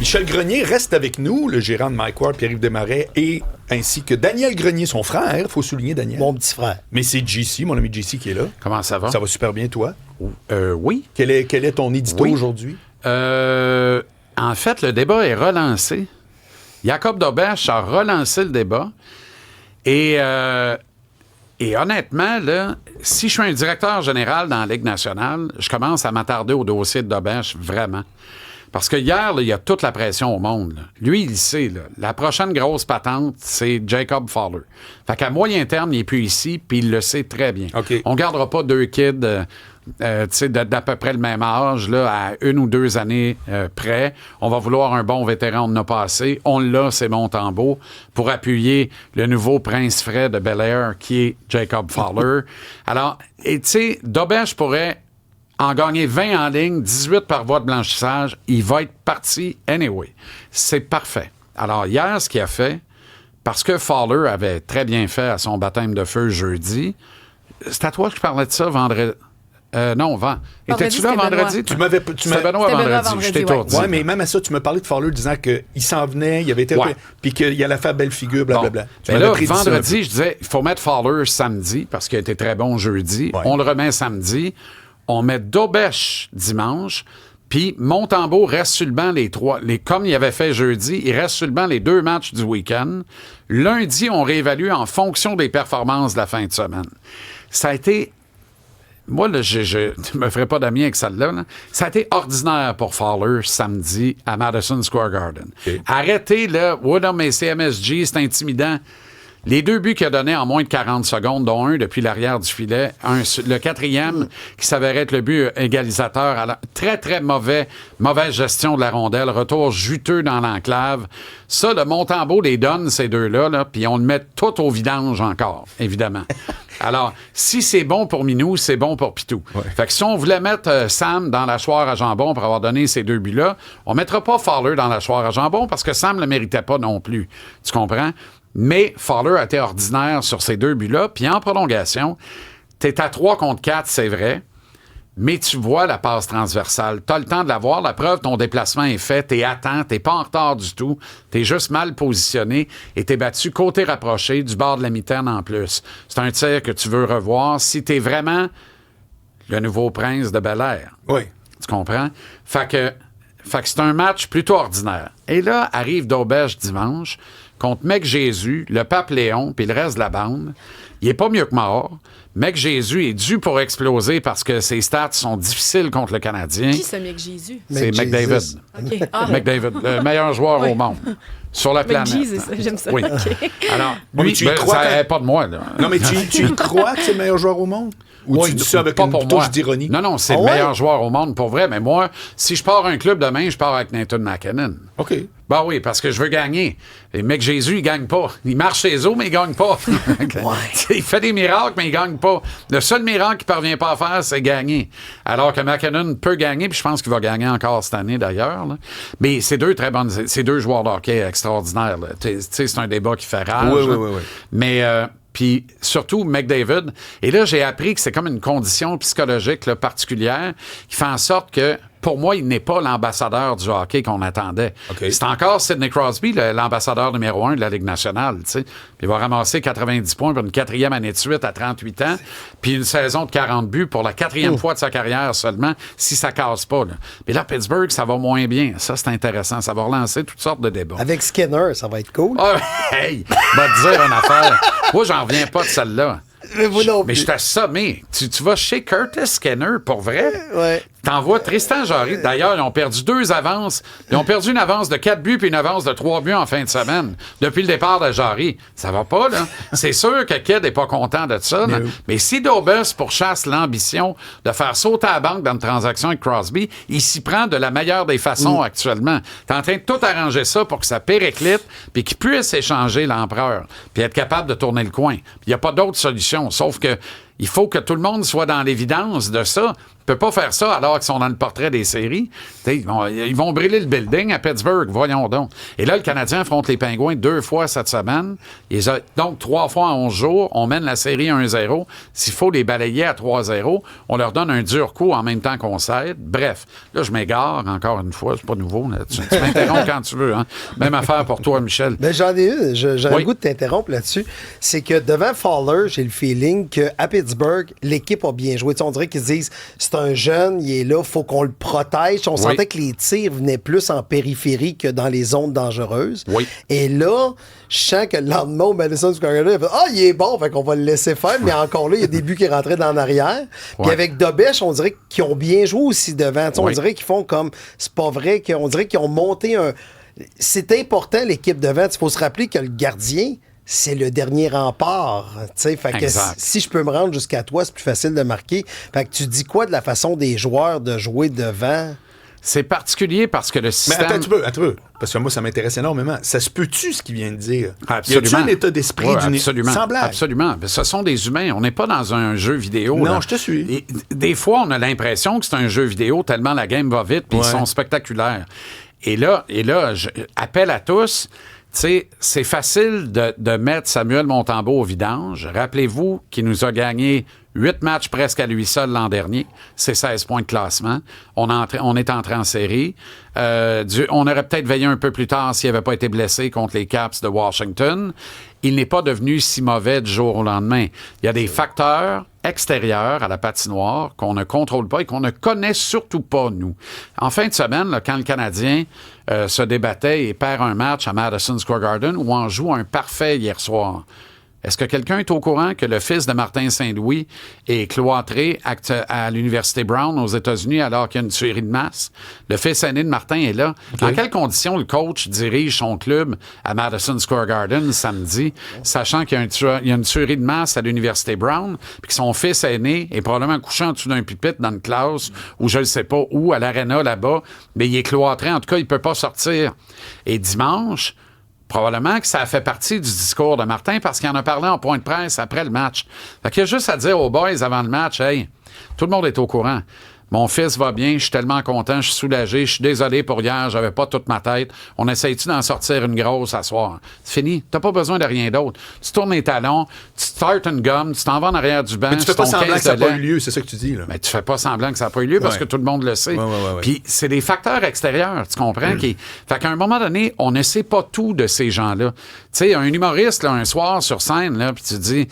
Michel Grenier reste avec nous, le gérant de Mike Ward, Pierre-Yves Desmarais, et ainsi que Daniel Grenier, son frère, il faut souligner Daniel. Mon petit frère. Mais c'est JC, mon ami JC qui est là. Comment ça va? Ça va super bien, toi? Oui. Quel est ton édito aujourd'hui? En fait, le débat est relancé. Jacob Dobèche a relancé le débat. Et honnêtement, là, si je suis un directeur général dans la Ligue nationale, je commence à m'attarder au dossier de Dobèche, vraiment. Parce que hier, là, il y a toute la pression au monde. Là. Lui, il sait. Là, la prochaine grosse patente, c'est Jacob Fowler. Fait qu'à moyen terme, il n'est plus ici, puis il le sait très bien. Okay. On ne gardera pas deux kids d'à peu près le même âge, là, à 1 ou 2 années près. On va vouloir un bon vétéran, on en a passé. On l'a, c'est Montembeault, pour appuyer le nouveau prince frais de Bel-Air, qui est Jacob Fowler. Alors, tu sais, Dobèche pourrait en gagner 20 en ligne, 18 par voie de blanchissage, il va être parti anyway. C'est parfait. Alors, hier, ce qu'il a fait, parce que Fowler avait très bien fait à son baptême de feu jeudi, c'est à toi que je parlais de ça vendredi. Non, étais-tu là vendredi? Tu m'avais C'était Benoît vendredi. Je t'ai tourdi. Oui, mais même à ça, tu me parlais de Fowler disant qu'il s'en venait, il avait été... Puis qu'il allait faire belle figure, blablabla. Bon. Mais là, vendredi, je disais, il faut mettre Fowler samedi, parce qu'il a été très bon jeudi. Ouais. On le remet samedi. On met Dobèche dimanche, puis Montembeault reste sur le banc comme il avait fait jeudi, il reste sur le banc les 2 matchs du week-end. Lundi, on réévalue en fonction des performances de la fin de semaine. Ça a été... Moi, là, je ne me ferai pas d'amis avec celle-là. Là. Ça a été ordinaire pour Fowler samedi à Madison Square Garden. Okay. Arrêtez, là. Ouais, non, mais c'est MSG, c'est intimidant. Les 2 buts qu'il a donnés en moins de 40 secondes, dont un depuis l'arrière du filet, le 4e qui s'avérait être le but égalisateur. Alors, très, très mauvaise gestion de la rondelle, retour juteux dans l'enclave. Ça, le Montembeault les donne, ces deux-là, là, puis on le met tout au vidange encore, évidemment. Alors, si c'est bon pour Minou, c'est bon pour Pitou. Ouais. Fait que si on voulait mettre Sam dans la choire à jambon pour avoir donné ces 2 buts-là, on mettra pas Fowler dans la choire à jambon parce que Sam le méritait pas non plus. Tu comprends? Mais Fowler a été ordinaire sur ces 2 buts-là. Puis en prolongation, t'es à 3 contre 4, c'est vrai, mais tu vois la passe transversale. T'as le temps de la voir. La preuve, ton déplacement est fait. T'es à temps. T'es pas en retard du tout. T'es juste mal positionné et t'es battu côté rapproché du bord de la mitaine en plus. C'est un tir que tu veux revoir si t'es vraiment le nouveau prince de Bel-Air. Oui. Tu comprends? Fait que c'est un match plutôt ordinaire. Et là, arrive Dobèche dimanche contre Mec Jésus, le Pape Léon, puis le reste de la bande. Il est pas mieux que mort. Mec Jésus est dû pour exploser parce que ses stats sont difficiles contre le Canadien. Qui ce Mec Jésus? C'est McDavid. Okay. Ah. McDavid, le meilleur joueur au monde. Sur la planète. Jesus, j'aime ça. Oui. Okay. Alors, lui, ça n'est pas de moi. Là. Non, mais tu crois que c'est le meilleur joueur au monde? Ou tu dis ça avec une touche d'ironie? Non, c'est le meilleur joueur au monde, pour vrai. Mais moi, si je pars un club demain, je pars avec Nathan McKinnon. OK. Ben oui, parce que je veux gagner. Et Mec Jésus, il gagne pas. Il marche ses os, mais il gagne pas. Il fait des miracles, mais il gagne pas. Le seul miracle qu'il parvient pas à faire, c'est gagner. Alors que McKinnon peut gagner, puis je pense qu'il va gagner encore cette année, d'ailleurs. Là. Mais c'est 2 très bonnes... C'est 2 joueurs de hockey extraordinaires. Tu sais, c'est un débat qui fait rage. Oui. Mais... puis surtout McDavid. Et là, j'ai appris que c'est comme une condition psychologique là, particulière qui fait en sorte que, pour moi, il n'est pas l'ambassadeur du hockey qu'on attendait. Okay. C'est encore Sidney Crosby, l'ambassadeur numéro 1 de la Ligue nationale. T'sais. Puis il va ramasser 90 points pour une 4e année de suite à 38 ans, puis une saison de 40 buts pour la 4e fois de sa carrière seulement, si ça casse pas. Là. Mais là, Pittsburgh, ça va moins bien. Ça, c'est intéressant. Ça va relancer toutes sortes de débats. Avec Skinner, ça va être cool. Oh, hey! Va te dire une affaire. Moi, j'en reviens pas de celle-là. Mais je t'assomme. Tu vas chez Curtis Skinner, pour vrai? Ouais. T'envoies Tristan Jarry. D'ailleurs, ils ont perdu 2 avances. Ils ont perdu une avance de 4 buts puis une avance de 3 buts en fin de semaine depuis le départ de Jarry. Ça va pas, là. C'est sûr que Ked n'est pas content de ça. Mais si Dobes pourchasse l'ambition de faire sauter à la banque dans une transaction avec Crosby, il s'y prend de la meilleure des façons actuellement. T'es en train de tout arranger ça pour que ça périclite puis qu'il puisse échanger l'empereur puis être capable de tourner le coin. Il n'y a pas d'autre solution, sauf que il faut que tout le monde soit dans l'évidence de ça. peut pas faire ça alors qu'ils sont dans le portrait des séries. Ils vont brûler le building à Pittsburgh, voyons donc. Et là, le Canadien affronte les Pingouins 2 fois cette semaine. Donc, 3 fois en 11 jours, on mène la série 1-0. S'il faut les balayer à 3-0, on leur donne un dur coup en même temps qu'on s'aide. Bref, là, je m'égare encore une fois. C'est pas nouveau. Là. Tu m'interromps quand tu veux. Hein. Même affaire pour toi, Michel. Ben, j'en ai une. J'aurais le goût de t'interrompre là-dessus. C'est que devant Fowler, j'ai le feeling qu'à Pittsburgh, l'équipe a bien joué. Tu sais, on dirait qu'ils se disent c'est un jeune, il est là, faut qu'on le protège. On sentait que les tirs venaient plus en périphérie que dans les zones dangereuses. Oui. Et là, je sens que le lendemain, Madison Square Garden, il a fait il est bon, fait qu'on va le laisser faire. Mais encore là, il y a des buts qui rentraient dans l'arrière. Puis avec Dobèche, on dirait qu'ils ont bien joué aussi devant. Tu sais, on dirait qu'ils font comme c'est pas vrai, qu'on dirait qu'ils ont monté un. C'est important, l'équipe devant. Il faut se rappeler que le gardien, c'est le dernier rempart. Fait que si je peux me rendre jusqu'à toi, c'est plus facile de marquer. Fait que tu dis quoi de la façon des joueurs de jouer devant? C'est particulier parce que le système... Mais attends un peu. Parce que moi, ça m'intéresse énormément. Ça se peut-tu, ce qu'il vient de dire? Absolument. Y a-tu un état d'esprit sans blague? Absolument. Ce sont des humains. On n'est pas dans un jeu vidéo. Non, là. je te suis. Et des fois, on a l'impression que c'est un jeu vidéo tellement la game va vite puis ils sont spectaculaires. Et là, appelle à tous... T'sais, c'est facile de mettre Samuel Montembeault au vidange. Rappelez-vous qu'il nous a gagné 8 matchs presque à lui seul l'an dernier. C'est 16 points de classement. On est entré en série. On aurait peut-être veillé un peu plus tard s'il n'avait pas été blessé contre les Caps de Washington. Il n'est pas devenu si mauvais du jour au lendemain. Il y a des facteurs extérieurs à la patinoire qu'on ne contrôle pas et qu'on ne connaît surtout pas, nous. En fin de semaine, là, quand le Canadien se débattait et perd un match à Madison Square Garden où on joue un parfait hier soir, est-ce que quelqu'un est au courant que le fils de Martin Saint-Louis est cloîtré à l'Université Brown aux États-Unis alors qu'il y a une tuerie de masse? Le fils aîné de Martin est là. Dans quelles conditions le coach dirige son club à Madison Square Garden samedi, sachant qu'il y a une tuerie de masse à l'Université Brown, puis que son fils aîné est probablement couché en dessous d'un pupitre dans une classe ou je ne sais pas où, à l'aréna là-bas, mais il est cloîtré. En tout cas, il ne peut pas sortir. Et dimanche, probablement que ça a fait partie du discours de Martin parce qu'il en a parlé en point de presse après le match. Fait qu'il y a juste à dire aux boys avant le match, hey, tout le monde est au courant. Mon fils va bien, je suis tellement content, je suis soulagé, je suis désolé pour hier, j'avais pas toute ma tête. On essaye-tu d'en sortir une grosse à soir? C'est fini, t'as pas besoin de rien d'autre. Tu tournes les talons, tu startes une gomme, tu t'en vas en arrière du banc. Mais tu fais pas semblant que ça n'a pas eu lieu, c'est ça que tu dis, là. Mais tu fais pas semblant que ça n'a pas eu lieu parce que tout le monde le sait. Puis c'est des facteurs extérieurs, tu comprends? Fait qu'à un moment donné, on ne sait pas tout de ces gens-là. Tu sais, un humoriste, là, un soir sur scène, là, puis tu dis...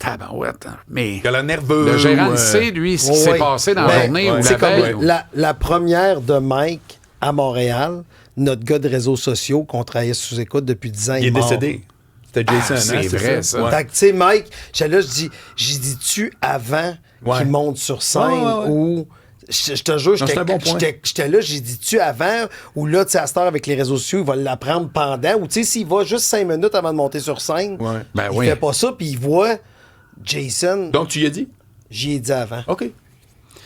Tabarouette, mais le gérant sait, lui, ce qui s'est passé dans la journée ou la veille. La première de Mike à Montréal, notre gars de réseaux sociaux qu'on travaillait sous écoute depuis 10 ans, il est décédé. C'était Jason, c'est vrai, ça. Ouais. Tu sais, Mike, j'ai dit-tu avant qu'il monte sur scène ou... Je te jure, j'étais là, j'ai dit-tu avant, ou là, tu sais, à cette heure, avec les réseaux sociaux, il va l'apprendre pendant, ou tu sais, s'il va juste 5 minutes avant de monter sur scène, il fait pas ça, puis il voit Jason. Donc, tu y as dit? J'y ai dit avant. OK.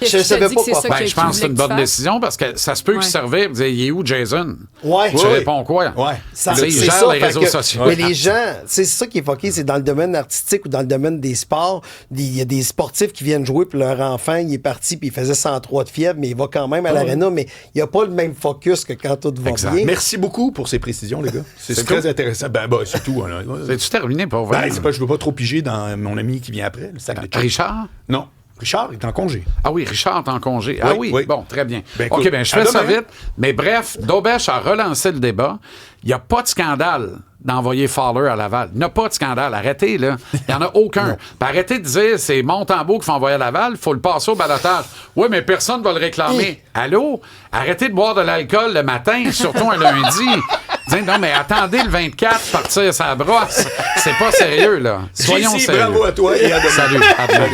Je savais pas quoi faire. Je pense que c'est une bonne décision parce que ça se peut qu'il servait et dire il est où Jason? Tu réponds quoi? C'est il gère les réseaux sociaux. Mais les gens, c'est ça qui est fucké, c'est dans le domaine artistique ou dans le domaine des sports, il y a des sportifs qui viennent jouer puis leur enfant, il est parti puis il faisait 103 de fièvre, mais il va quand même à l'aréna, mais il n'y a pas le même focus que quand tout va bien. Merci beaucoup pour ces précisions, les gars. C'est très intéressant. C'est tout. C'est-tu terminé pour vous? Je veux pas trop piger dans mon ami qui vient après, le sac de Richard? Non. Richard est en congé. Ah oui, Richard est en congé. Oui. Bon, très bien. Écoute, OK, je fais ça vite. Mais bref, Dobèche a relancé le débat. Il n'y a pas de scandale d'envoyer Fowler à Laval. Il n'y a pas de scandale. Arrêtez, là. Il n'y en a aucun. Arrêtez de dire c'est Montembeault qu'il faut envoyer à Laval. Il faut le passer au balotage. Oui, mais personne ne va le réclamer. Allô? Arrêtez de boire de l'alcool le matin, surtout un lundi. Non, mais attendez le 24, partir sa brosse. C'est pas sérieux, là. Soyons sérieux. Bravo à toi et à demain. Salut. À demain.